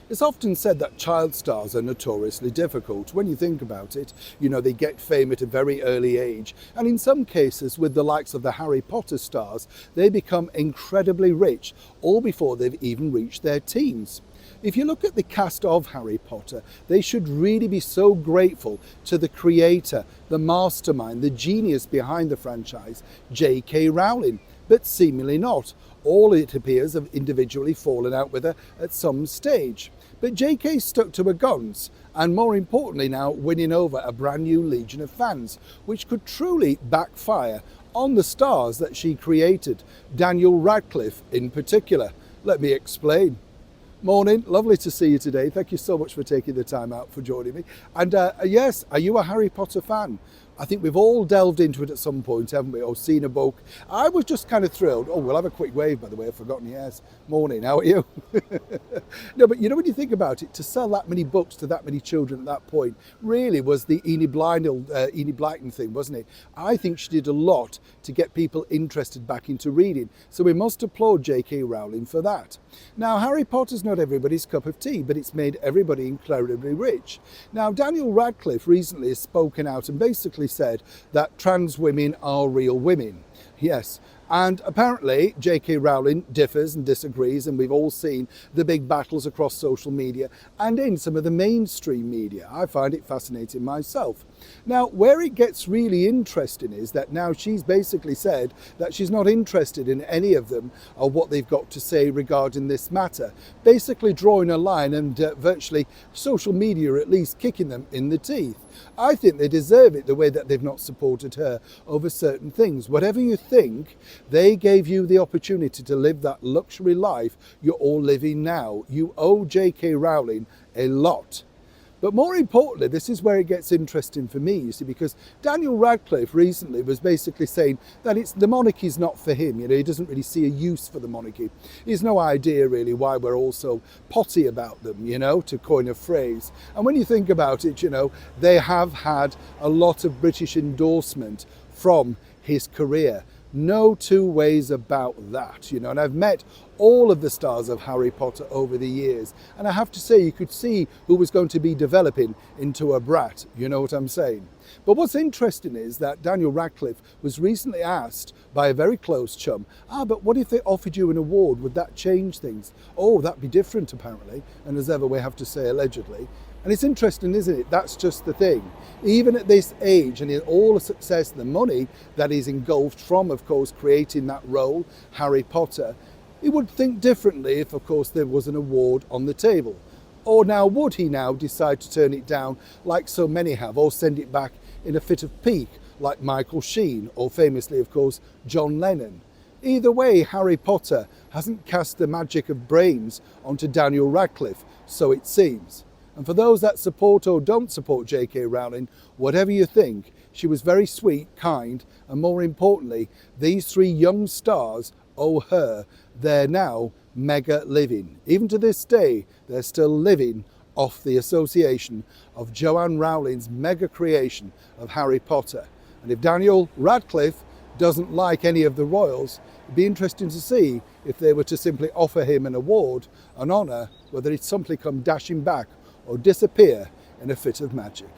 It's often said that child stars are notoriously difficult. When you think about it, they get fame at a very early age. And in some cases, with the likes of the Harry Potter stars, they become incredibly rich, all before they've even reached their teens. If you look at the cast of Harry Potter, they should really be so grateful to the creator, the mastermind, the genius behind the franchise, J.K. Rowling. But seemingly not. All, it appears, have individually fallen out with her at some stage. But J.K. stuck to her guns, and more importantly now, winning over a brand new legion of fans, which could truly backfire on the stars that she created, Daniel Radcliffe in particular. Let me explain. Morning, lovely to see you today. Thank you so much for taking the time out for joining me. And yes, are you a Harry Potter fan? I think we've all delved into it at some point, haven't we, or seen a book. I was just kind of thrilled. Oh, we'll have a quick wave, by the way, I've forgotten. Yes, morning, how are you? No, but when you think about it, to sell that many books to that many children at that point really was the Enid Blyton thing, wasn't it? I think she did a lot to get people interested back into reading. So we must applaud J.K. Rowling for that. Now, Harry Potter's not everybody's cup of tea, but it's made everybody incredibly rich. Now, Daniel Radcliffe recently has spoken out and basically said that trans women are real women. Yes. And apparently J.K. Rowling differs and disagrees, and we've all seen the big battles across social media and in some of the mainstream media. I find it fascinating myself. Now, where it gets really interesting is that now she's basically said that she's not interested in any of them or what they've got to say regarding this matter, basically drawing a line and virtually social media at least kicking them in the teeth. I think they deserve it the way that they've not supported her over certain things. Whatever you think, they gave you the opportunity to live that luxury life you're all living now. You owe J.K. Rowling a lot. But more importantly, this is where it gets interesting for me, you see, because Daniel Radcliffe recently was basically saying that the monarchy's not for him. He doesn't really see a use for the monarchy. He's no idea really why we're all so potty about them, to coin a phrase. And when you think about it, they have had a lot of British endorsement from his career. No two ways about that, and I've met all of the stars of Harry Potter over the years, and I have to say you could see who was going to be developing into a brat, you know what I'm saying? But what's interesting is that Daniel Radcliffe was recently asked by a very close chum, but what if they offered you an award, would that change things? Oh, that'd be different apparently, and as ever we have to say allegedly. And it's interesting, isn't it? That's just the thing. Even at this age and in all the success, the money that is engulfed from, of course, creating that role, Harry Potter, he would think differently if, of course, there was an award on the table. Or now, would he now decide to turn it down like so many have, or send it back in a fit of pique like Michael Sheen, or famously, of course, John Lennon? Either way, Harry Potter hasn't cast the magic of brains onto Daniel Radcliffe, so it seems. And for those that support or don't support J.K. Rowling, whatever you think, she was very sweet, kind, and more importantly, these three young stars owe her their now mega living. Even to this day, they're still living off the association of Joanne Rowling's mega creation of Harry Potter. And if Daniel Radcliffe doesn't like any of the royals, it'd be interesting to see if they were to simply offer him an award, an honour, whether he'd simply come dashing back or disappear in a fit of magic.